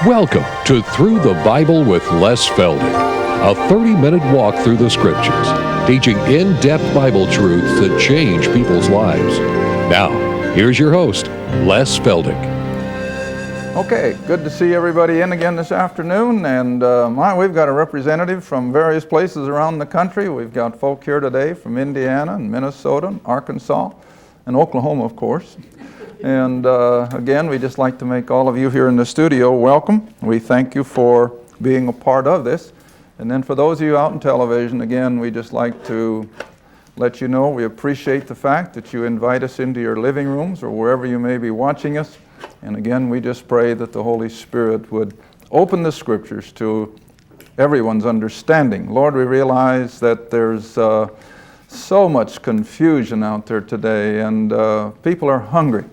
Welcome to Through the Bible with Les Feldick, a 30-minute walk through the Scriptures, teaching in-depth Bible truths that change people's lives. Now, here's your host, Les Feldick. Okay, good to see everybody in again this afternoon, and we've got a representative from various places around the country. We've got folk here today from Indiana and Minnesota, and Arkansas, and Oklahoma, of course. And again, we just like to make all of you here in the studio welcome. We thank you for being a part of this. And then for those of you out on television, again, we just like to let you know we appreciate the fact that you invite us into your living rooms or wherever you may be watching us. And again, we just pray that the Holy Spirit would open the Scriptures to everyone's understanding. Lord, we realize that there's so much confusion out there today, and people are hungry.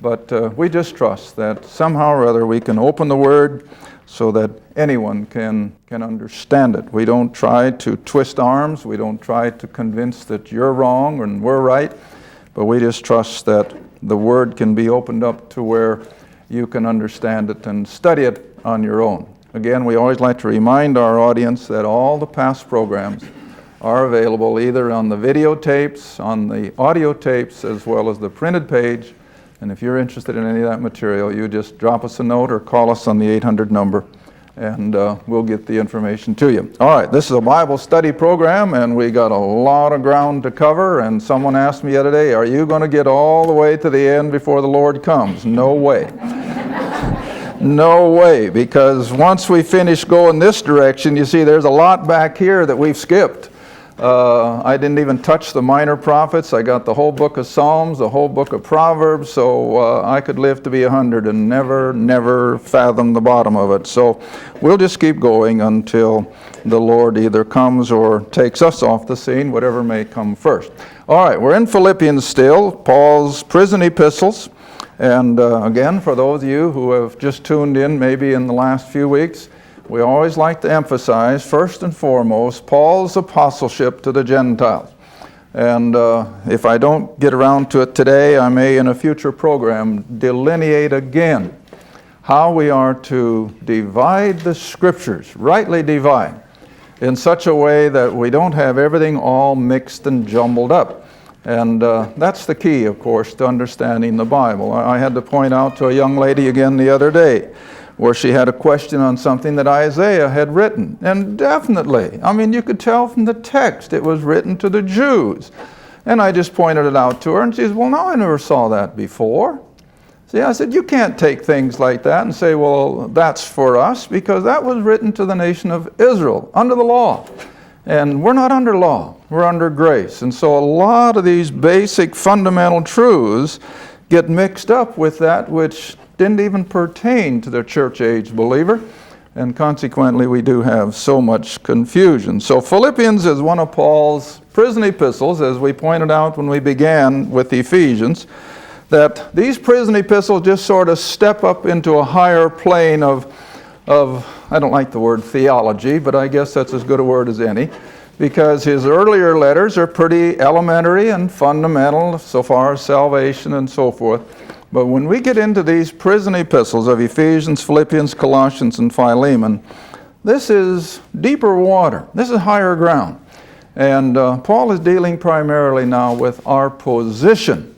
But we just trust that somehow or other we can open the Word so that anyone can understand it. We don't try to twist arms. We don't try to convince that you're wrong and we're right. But we just trust that the Word can be opened up to where you can understand it and study it on your own. Again, we always like to remind our audience that all the past programs are available either on the videotapes, on the audio tapes, as well as the printed page. And if you're interested in any of that material, you just drop us a note or call us on the 800 number, and we'll get the information to you. All right, this is a Bible study program, and we got a lot of ground to cover. And someone asked me the other day, are you going to get all the way to the end before the Lord comes? No way. No way, because once we finish going this direction, you see there's a lot back here that we've skipped. I didn't even touch the minor prophets. I got the whole book of Psalms, the whole book of Proverbs, so I could live to be 100 and never fathom the bottom of it. So we'll just keep going until the Lord either comes or takes us off the scene, whatever may come first. All right, we're in Philippians still, Paul's prison epistles. And again, for those of you who have just tuned in maybe in the last few weeks, we always like to emphasize, first and foremost, Paul's apostleship to the Gentiles. And if I don't get around to it today, I may in a future program delineate again how we are to divide the Scriptures, rightly divide, in such a way that we don't have everything all mixed and jumbled up. And that's the key, of course, to understanding the Bible. I had to point out to a young lady again the other day, where she had a question on something that Isaiah had written. And definitely, I mean, you could tell from the text it was written to the Jews. And I just pointed it out to her, and she says, well, no, I never saw that before. See, I said, you can't take things like that and say, well, that's for us, because that was written to the nation of Israel under the law. And we're not under law, we're under grace. And so a lot of these basic fundamental truths get mixed up with that which didn't even pertain to the church age believer, and consequently we do have so much confusion. So Philippians is one of Paul's prison epistles, as we pointed out when we began with Ephesians, that these prison epistles just sort of step up into a higher plane of I don't like the word theology, but I guess that's as good a word as any, because his earlier letters are pretty elementary and fundamental so far as salvation and so forth. But when we get into these prison epistles of Ephesians, Philippians, Colossians, and Philemon, this is deeper water. This is higher ground. And Paul is dealing primarily now with our position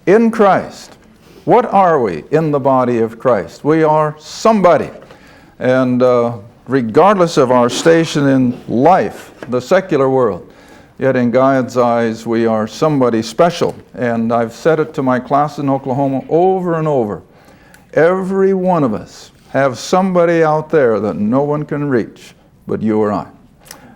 in Christ. What are we in the body of Christ? We are somebody. And regardless of our station in life, the secular world, yet in God's eyes, we are somebody special. And I've said it to my class in Oklahoma over and over. Every one of us have somebody out there that no one can reach but you or I.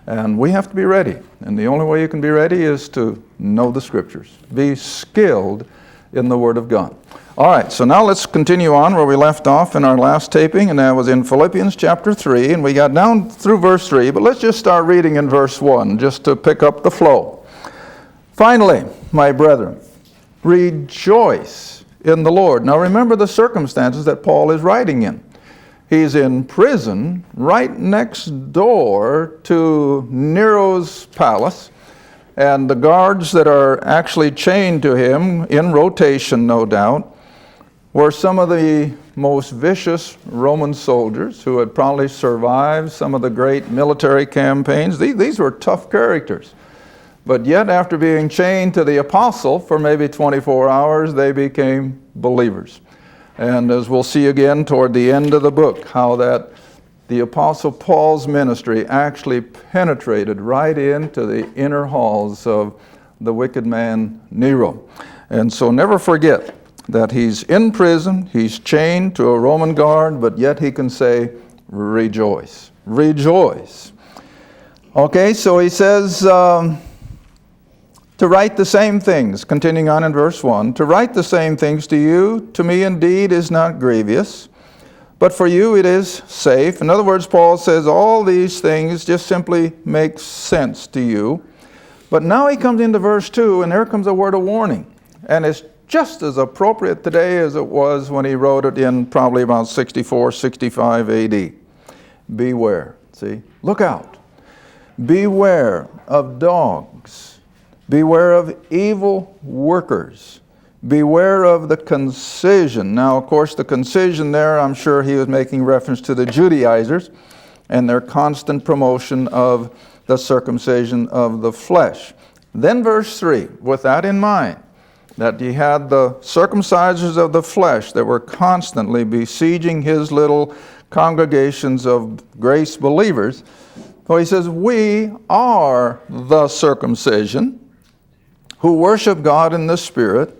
And we have to be ready. And the only way you can be ready is to know the Scriptures. Be skilled in the Word of God. All right, so now let's continue on where we left off in our last taping, and that was in Philippians chapter 3, and we got down through verse 3, but let's just start reading in verse 1, just to pick up the flow. Finally, my brethren, rejoice in the Lord. Now remember the circumstances that Paul is writing in. He's in prison right next door to Nero's palace, and the guards that are actually chained to him, in rotation no doubt, were some of the most vicious Roman soldiers who had probably survived some of the great military campaigns. These were tough characters. But yet, after being chained to the apostle for maybe 24 hours, they became believers. And as we'll see again toward the end of the book, how that the Apostle Paul's ministry actually penetrated right into the inner halls of the wicked man Nero. And so never forget that he's in prison, he's chained to a Roman guard, but yet he can say, rejoice, rejoice. Okay, so he says to write the same things, continuing on in verse 1, to write the same things to you, to me indeed is not grievous, but for you it is safe. In other words, Paul says all these things just simply make sense to you. But now he comes into verse 2, and there comes a word of warning. And it's just as appropriate today as it was when he wrote it in probably about 64, 65 AD. Beware, see? Look out. Beware of dogs. Beware of evil workers. Beware of the concision. Now, of course, the concision there, I'm sure he was making reference to the Judaisers and their constant promotion of the circumcision of the flesh. Then verse 3, with that in mind, that he had the circumcisers of the flesh that were constantly besieging his little congregations of grace believers. So he says, we are the circumcision who worship God in the Spirit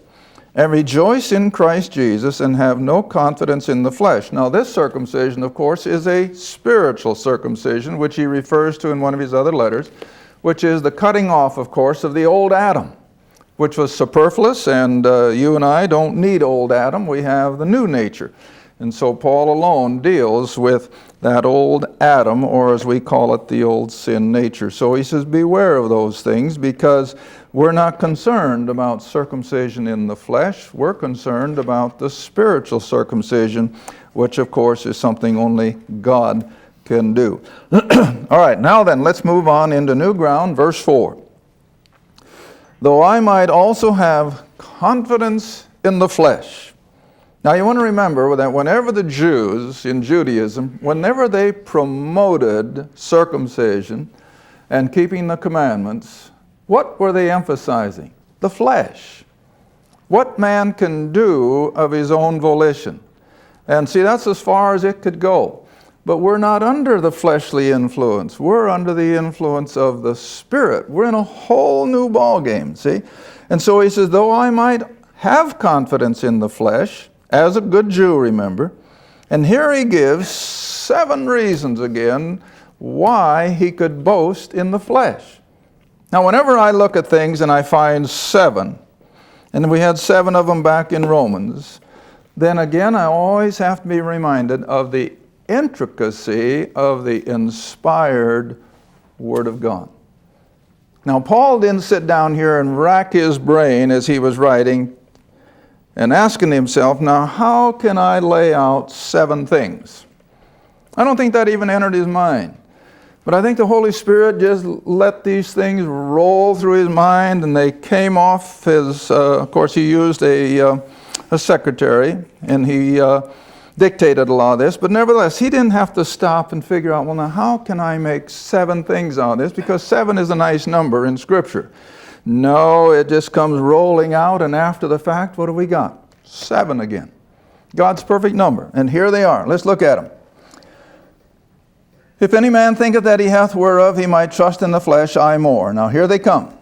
and rejoice in Christ Jesus and have no confidence in the flesh. Now this circumcision, of course, is a spiritual circumcision, which he refers to in one of his other letters, which is the cutting off, of course, of the old Adam, which was superfluous, and you and I don't need old Adam. We have the new nature. And so Paul alone deals with that old Adam, or as we call it, the old sin nature. So he says, beware of those things, because we're not concerned about circumcision in the flesh. We're concerned about the spiritual circumcision, which of course is something only God can do. All right, now then, let's move on into new ground, verse 4. Though I might also have confidence in the flesh. Now you want to remember that whenever the Jews in Judaism, whenever they promoted circumcision and keeping the commandments, what were they emphasizing? The flesh. What man can do of his own volition. And see, that's as far as it could go. But we're not under the fleshly influence. We're under the influence of the Spirit. We're in a whole new ballgame, see? And so he says, though I might have confidence in the flesh, as a good Jew, remember, and here he gives 7 reasons again why he could boast in the flesh. Now, whenever I look at things and I find 7, and we had 7 of them back in Romans, then again I always have to be reminded of the intricacy of the inspired Word of God. Now, Paul didn't sit down here and rack his brain as he was writing and asking himself, now how can I lay out 7 things? I don't think that even entered his mind. But I think the Holy Spirit just let these things roll through his mind, and they came off his, of course he used a secretary, and he dictated a lot of this, but nevertheless, he didn't have to stop and figure out, well, now how can I make 7 things out of this? Because 7 is a nice number in Scripture. No, it just comes rolling out, and after the fact, what do we got? 7 again. God's perfect number, and here they are. Let's look at them. If any man thinketh that he hath whereof he might trust in the flesh, I more. Now here they come.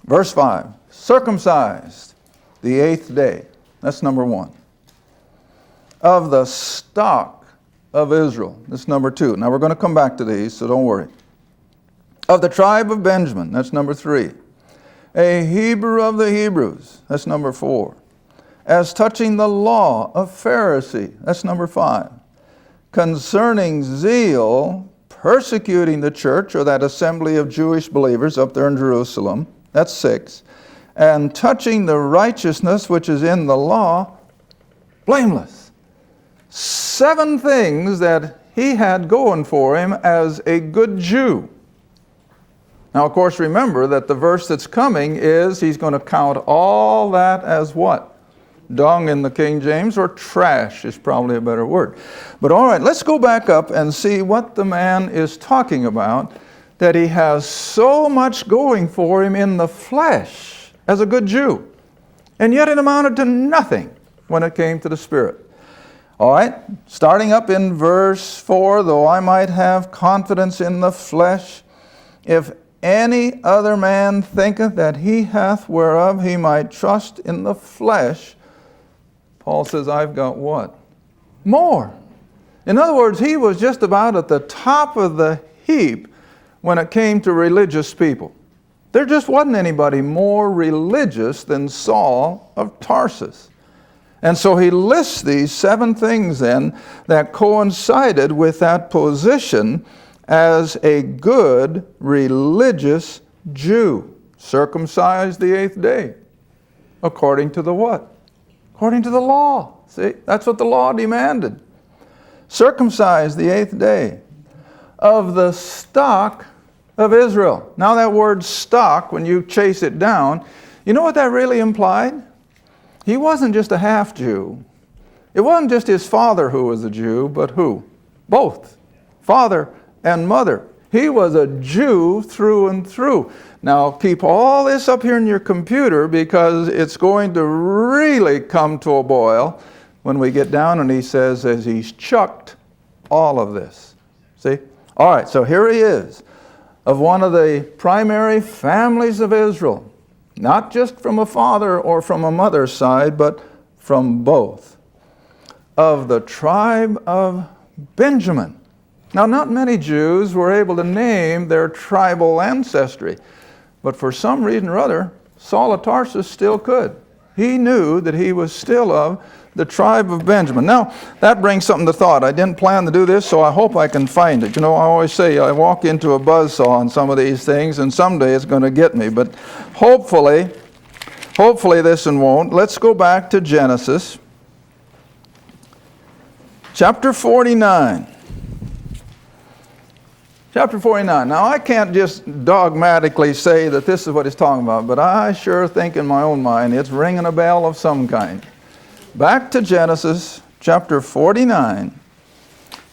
Verse 5, circumcised the 8th day. That's number 1. Of the stock of Israel. That's number 2. Now we're going to come back to these, so don't worry. Of the tribe of Benjamin. That's number 3. A Hebrew of the Hebrews. That's number 4. As touching the law of Pharisee. That's number 5. Concerning zeal, persecuting the church, or that assembly of Jewish believers up there in Jerusalem. That's 6. And touching the righteousness which is in the law, blameless. 7 things that he had going for him as a good Jew. Now, of course, remember that the verse that's coming is he's going to count all that as what? dung in the King James, or trash is probably a better word. But all right, let's go back up and see what the man is talking about, that he has so much going for him in the flesh as a good Jew, and yet it amounted to nothing when it came to the Spirit. All right, starting up in verse 4, though I might have confidence in the flesh, if any other man thinketh that he hath whereof he might trust in the flesh, Paul says, I've got what? More. In other words, he was just about at the top of the heap when it came to religious people. There just wasn't anybody more religious than Saul of Tarsus. And so he lists these 7 things then that coincided with that position as a good religious Jew. Circumcised the 8th day. According to the what? According to the law. See, that's what the law demanded. Circumcised the 8th day. Of the stock of Israel. Now that word stock, when you chase it down, you know what that really implied? He wasn't just a half Jew. It wasn't just his father who was a Jew, but who? Both. Father and mother. He was a Jew through and through. Now keep all this up here in your computer, because it's going to really come to a boil when we get down and he says, as he's chucked all of this. See? All right, so here he is, of one of the primary families of Israel. Not just from a father or from a mother's side, but from both. Of the tribe of Benjamin. Now, not many Jews were able to name their tribal ancestry, but for some reason or other, Saul of Tarsus still could. He knew that he was still of the tribe of Benjamin. Now, that brings something to thought. I didn't plan to do this, so I hope I can find it. You know, I always say I walk into a buzzsaw on some of these things, and someday it's going to get me. But hopefully this one won't. Let's go back to Genesis, chapter 49. Chapter 49. Now, I can't just dogmatically say that this is what he's talking about, but I sure think in my own mind it's ringing a bell of some kind. Back to Genesis chapter 49,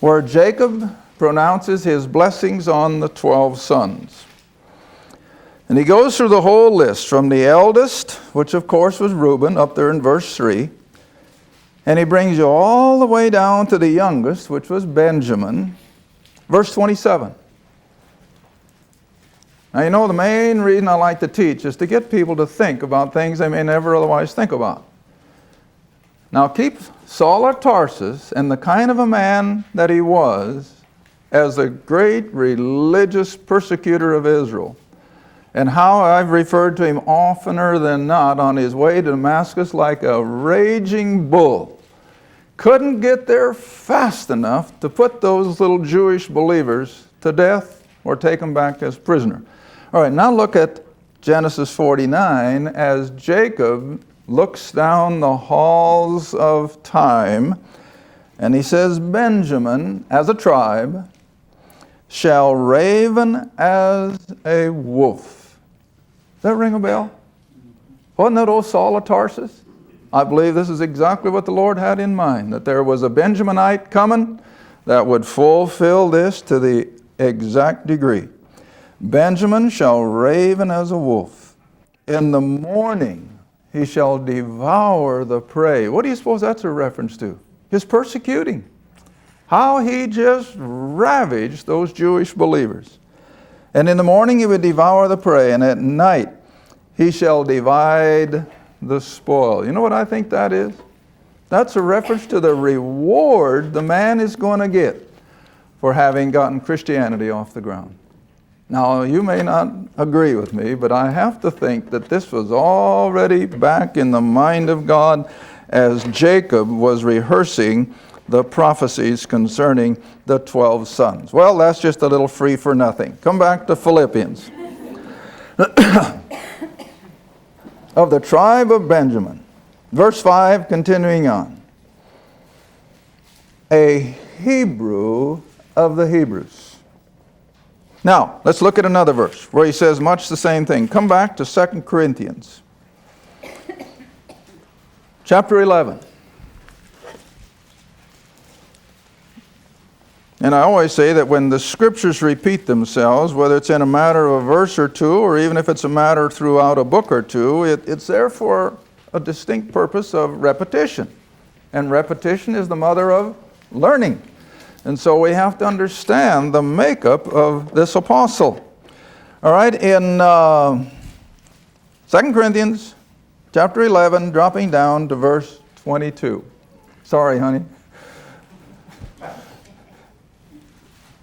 where Jacob pronounces his blessings on the 12 sons. And he goes through the whole list, from the eldest, which of course was Reuben, up there in verse 3. And he brings you all the way down to the youngest, which was Benjamin, verse 27. Now, you know, the main reason I like to teach is to get people to think about things they may never otherwise think about. Now keep Saul of Tarsus and the kind of a man that he was as a great religious persecutor of Israel, and how I've referred to him oftener than not on his way to Damascus like a raging bull. Couldn't get there fast enough to put those little Jewish believers to death or take them back as prisoner. All right, now look at Genesis 49 as Jacob looks down the halls of time, and he says, Benjamin, as a tribe, shall raven as a wolf. Does that ring a bell? Wasn't that old Saul of Tarsus? I believe this is exactly what the Lord had in mind, that there was a Benjaminite coming that would fulfill this to the exact degree. Benjamin shall raven as a wolf. In the morning he shall devour the prey. What do you suppose that's a reference to? His persecuting. How he just ravaged those Jewish believers. And in the morning he would devour the prey, and at night he shall divide the spoil. You know what I think that is? That's a reference to the reward the man is going to get for having gotten Christianity off the ground. Now, you may not agree with me, but I have to think that this was already back in the mind of God as Jacob was rehearsing the prophecies concerning the 12 sons. Well, that's just a little free for nothing. Come back to Philippians. Of the tribe of Benjamin. Verse 5, continuing on. A Hebrew of the Hebrews. Now, let's look at another verse where he says much the same thing. Come back to 2 Corinthians. chapter 11. And I always say that when the scriptures repeat themselves, whether it's in a matter of a verse or two, or even if it's a matter throughout a book or two, it's there for a distinct purpose of repetition. And repetition is the mother of learning. And so we have to understand the makeup of this apostle. All right, in 2 Corinthians chapter 11, dropping down to verse 22. Sorry, honey.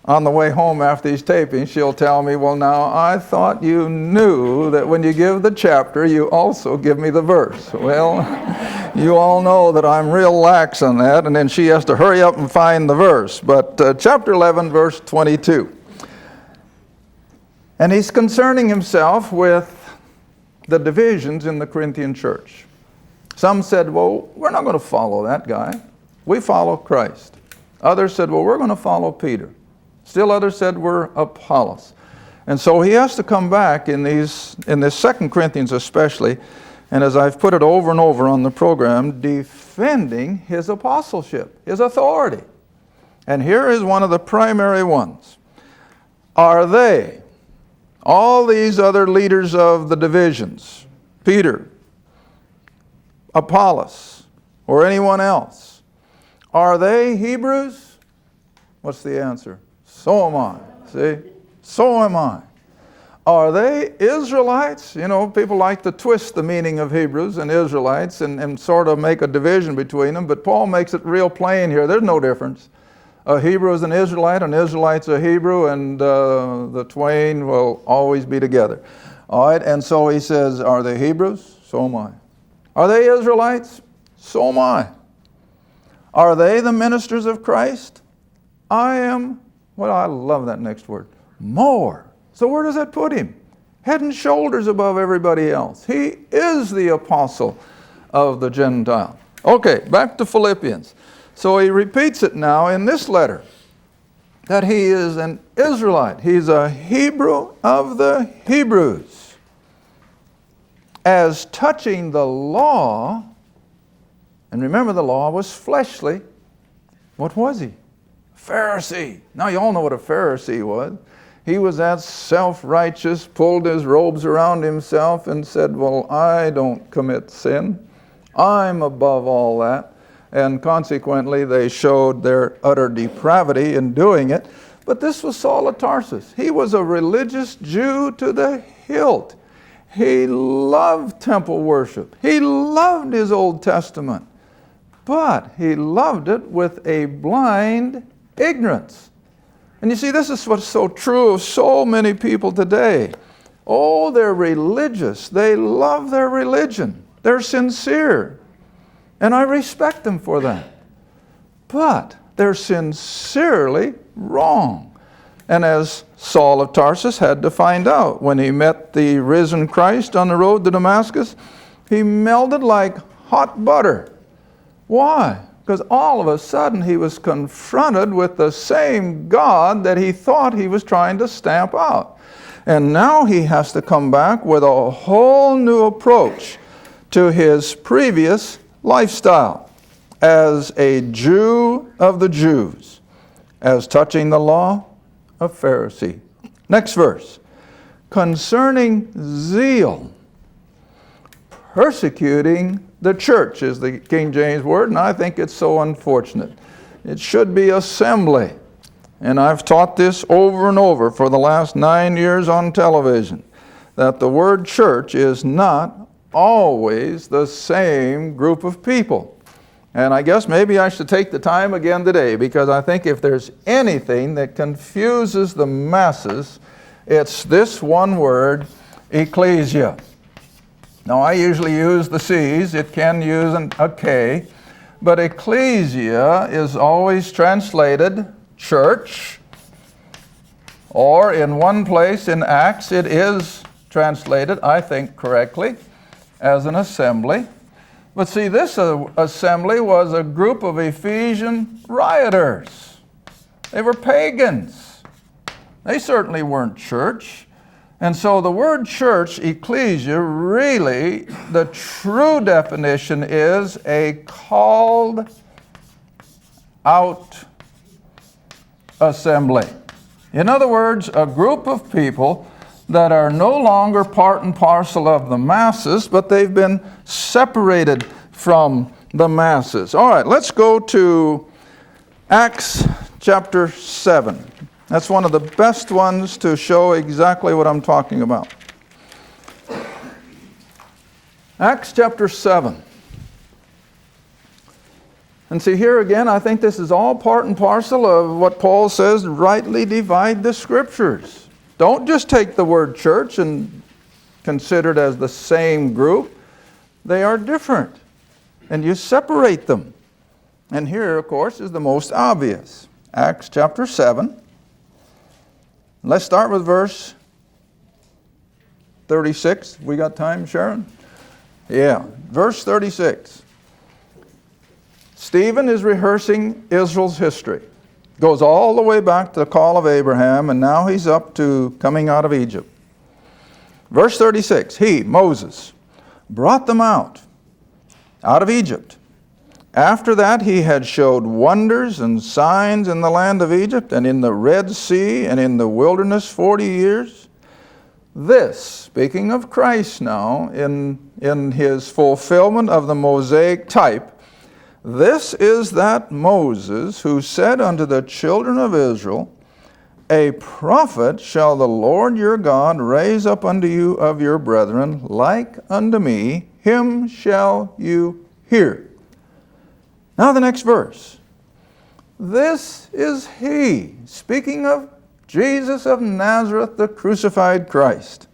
On the way home after these tapings, she'll tell me, well, now, I thought you knew that when you give the chapter, you also give me the verse. Well, you all know that I'm real lax on that, and then she has to hurry up and find the verse. But chapter 11, verse 22. And he's concerning himself with the divisions in the Corinthian church. Some said, well, we're not going to follow that guy. We follow Christ. Others said, well, we're going to follow Peter. Still others said we're Apollos. And so he has to come back in this 2 Corinthians especially, and as I've put it over and over on the program, defending his apostleship, his authority. And here is one of the primary ones. Are they, all these other leaders of the divisions, Peter, Apollos, or anyone else, are they Hebrews? What's the answer? So am I. See? So am I. Are they Israelites? You know, people like to twist the meaning of Hebrews and Israelites and sort of make a division between them, but Paul makes it real plain here. There's no difference. A Hebrew is an Israelite's a Hebrew, and the twain will always be together. All right, and so he says, are they Hebrews? So am I. Are they Israelites? So am I. Are they the ministers of Christ? I am. Well, I love that next word. More. So where does that put him? Head and shoulders above everybody else. He is the apostle of the Gentile. Okay, back to Philippians. So he repeats it now in this letter, that he is an Israelite. He's a Hebrew of the Hebrews. As touching the law, and remember the law was fleshly, what was he? Pharisee. Now you all know what a Pharisee was. He was that self-righteous, pulled his robes around himself and said, well, I don't commit sin. I'm above all that. And consequently, they showed their utter depravity in doing it. But this was Saul of Tarsus. He was a religious Jew to the hilt. He loved temple worship. He loved his Old Testament. But he loved it with a blind ignorance. And you see, this is what's so true of so many people today. Oh, they're religious. They love their religion. They're sincere. And I respect them for that. But they're sincerely wrong. And as Saul of Tarsus had to find out when he met the risen Christ on the road to Damascus, he melted like hot butter. Why? Because all of a sudden he was confronted with the same God that he thought he was trying to stamp out. And now he has to come back with a whole new approach to his previous lifestyle as a Jew of the Jews, as touching the law, a Pharisee. Next verse. Concerning zeal, persecuting the church is the King James word, and I think it's so unfortunate. It should be assembly. And I've taught this over and over for the last 9 years on television, that the word church is not always the same group of people. And I guess maybe I should take the time again today, because I think if there's anything that confuses the masses, it's this one word, ecclesia. Now, I usually use the C's. It can use a K. But ecclesia is always translated church. Or in one place in Acts, it is translated, I think correctly, as an assembly. But see, this assembly was a group of Ephesian rioters. They were pagans. They certainly weren't church. And so the word church, ecclesia, really, the true definition is a called out assembly. In other words, a group of people that are no longer part and parcel of the masses, but they've been separated from the masses. All right, let's go to Acts chapter 7. That's one of the best ones to show exactly what I'm talking about. Acts chapter 7. And see, here again, I think this is all part and parcel of what Paul says, rightly divide the Scriptures. Don't just take the word church and consider it as the same group. They are different, and you separate them. And here, of course, is the most obvious. Acts chapter 7. Let's start with verse 36. We got time, Sharon? Yeah, verse 36. Stephen is rehearsing Israel's history. Goes all the way back to the call of Abraham, and now he's up to coming out of Egypt. Verse 36, he, Moses, brought them out of Egypt. After that, he had showed wonders and signs in the land of Egypt and in the Red Sea and in the wilderness 40 years. This, speaking of Christ now, in his fulfillment of the Mosaic type, this is that Moses who said unto the children of Israel, a prophet shall the Lord your God raise up unto you of your brethren, like unto me, him shall you hear. Now the next verse. This is he, speaking of Jesus of Nazareth, the crucified Christ.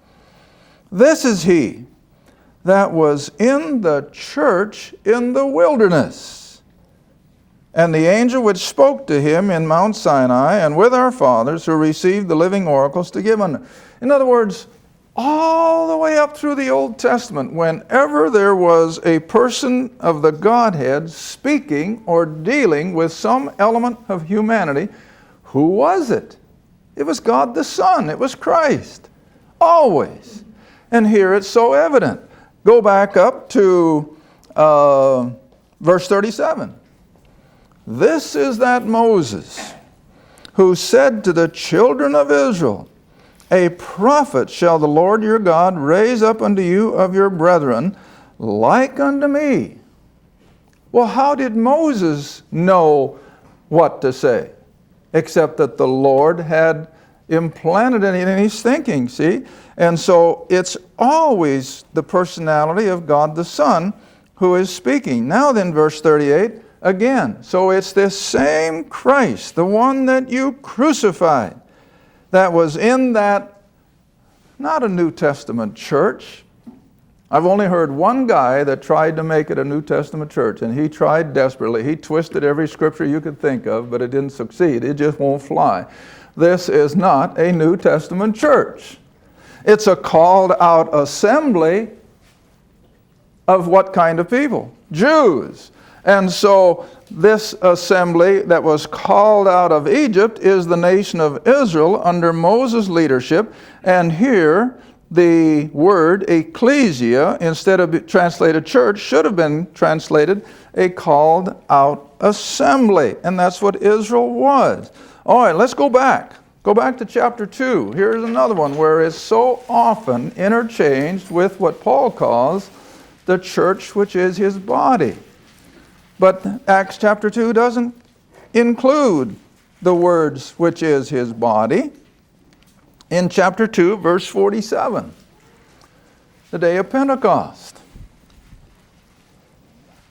This is he that was in the church in the wilderness, and the angel which spoke to him in Mount Sinai, and with our fathers who received the living oracles to give unto. In other words, all the way up through the Old Testament, whenever there was a person of the Godhead speaking or dealing with some element of humanity, who was it? It was God the Son. It was Christ. Always. And here it's so evident. Go back up to verse 37. This is that Moses who said to the children of Israel, a prophet shall the Lord your God raise up unto you of your brethren, like unto me. Well, how did Moses know what to say? Except that the Lord had implanted it in his thinking, see? And so it's always the personality of God the Son who is speaking. Now then, verse 38, again. So it's this same Christ, the one that you crucified, that was in that, not a New Testament church. I've only heard one guy that tried to make it a New Testament church, and he tried desperately. He twisted every scripture you could think of, but it didn't succeed. It just won't fly. This is not a New Testament church. It's a called out assembly of what kind of people? Jews. And so this assembly that was called out of Egypt is the nation of Israel under Moses' leadership. And here the word ecclesia, instead of translated church, should have been translated a called out assembly. And that's what Israel was. All right, let's go back. Go back to chapter 2. Here's another one where it's so often interchanged with what Paul calls the church, which is his body. But Acts chapter 2 doesn't include the words, which is his body. In chapter 2, verse 47, the day of Pentecost.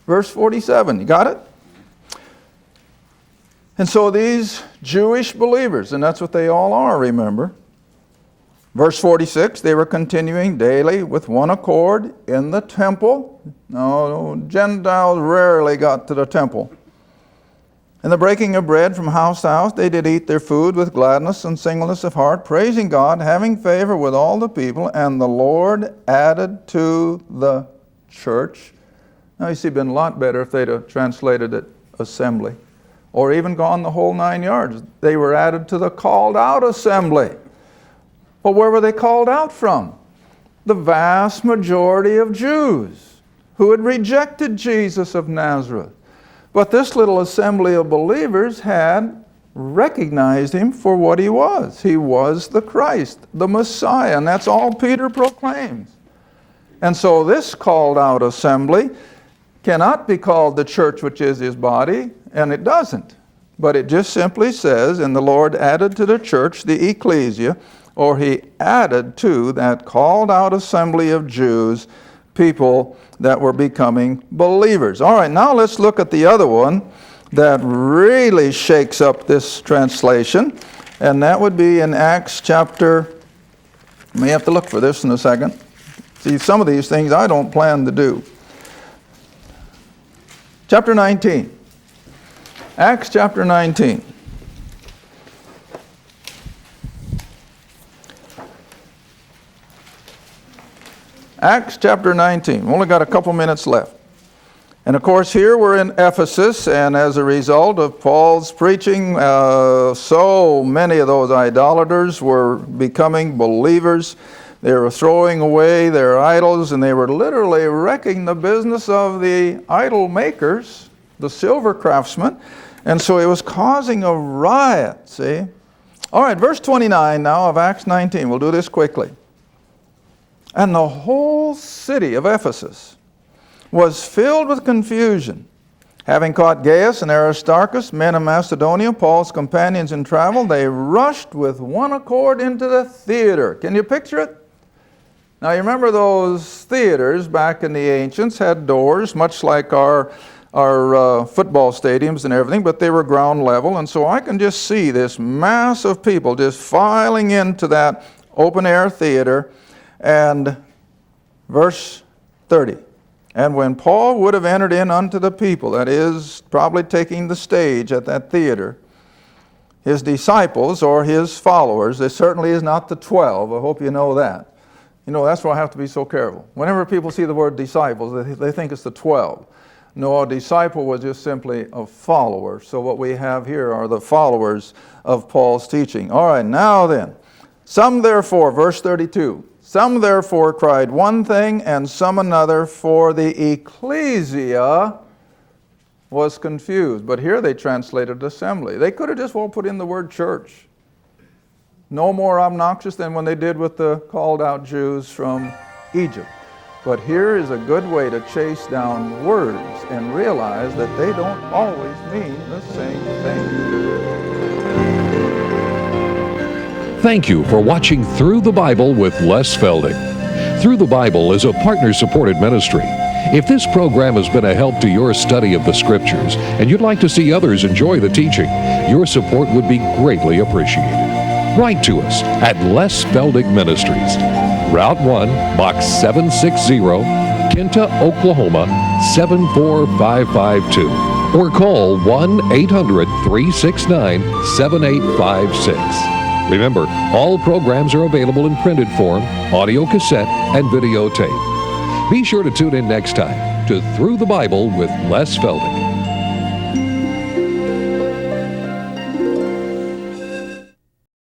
Verse 47, you got it? And so these Jewish believers, and that's what they all are, remember. Verse 46, they were continuing daily with one accord in the temple. No, Gentiles rarely got to the temple. In the breaking of bread from house to house, they did eat their food with gladness and singleness of heart, praising God, having favor with all the people, and the Lord added to the church. Now, you see, it'd been a lot better if they'd have translated it assembly, or even gone the whole 9 yards. They were added to the called out assembly. Well, where were they called out from? The vast majority of Jews who had rejected Jesus of Nazareth. But this little assembly of believers had recognized him for what he was. He was the Christ, the Messiah, and that's all Peter proclaims. And so this called out assembly cannot be called the church which is his body, and it doesn't. But it just simply says, and the Lord added to the church, the ecclesia, or he added to that called out assembly of Jews, people that were becoming believers. All right, now let's look at the other one that really shakes up this translation, and that would be in Acts chapter, you may have to look for this in a second. See, some of these things I don't plan to do. Chapter 19. Acts chapter 19. Acts chapter 19. We've only got a couple minutes left. And of course here we're in Ephesus, and as a result of Paul's preaching, so many of those idolaters were becoming believers. They were throwing away their idols, and they were literally wrecking the business of the idol makers, the silver craftsmen. And so it was causing a riot, see? All right, verse 29 now of Acts 19. We'll do this quickly. And the whole city of Ephesus was filled with confusion. Having caught Gaius and Aristarchus, men of Macedonia, Paul's companions in travel, they rushed with one accord into the theater. Can you picture it? Now you remember those theaters back in the ancients had doors, much like our football stadiums and everything, but they were ground level. And so I can just see this mass of people just filing into that open air theater. And verse 30, and when Paul would have entered in unto the people, that is, probably taking the stage at that theater, his disciples or his followers, it certainly is not the 12, I hope you know that. You know, that's why I have to be so careful. Whenever people see the word disciples, they think it's the 12. No, a disciple was just simply a follower. So what we have here are the followers of Paul's teaching. All right, now then, some therefore, verse 32, some therefore cried one thing and some another, for the ecclesia was confused. But here they translated assembly. They could have just well put in the word church. No more obnoxious than when they did with the called out Jews from Egypt. But here is a good way to chase down words and realize that they don't always mean the same thing. Thank you for watching Through the Bible with Les Feldick. Through the Bible is a partner-supported ministry. If this program has been a help to your study of the Scriptures and you'd like to see others enjoy the teaching, your support would be greatly appreciated. Write to us at Les Feldick Ministries, Route 1, Box 760, Kinta, Oklahoma 74552, or call 1-800-369-7856. Remember, all programs are available in printed form, audio cassette, and videotape. Be sure to tune in next time to Through the Bible with Les Feldick.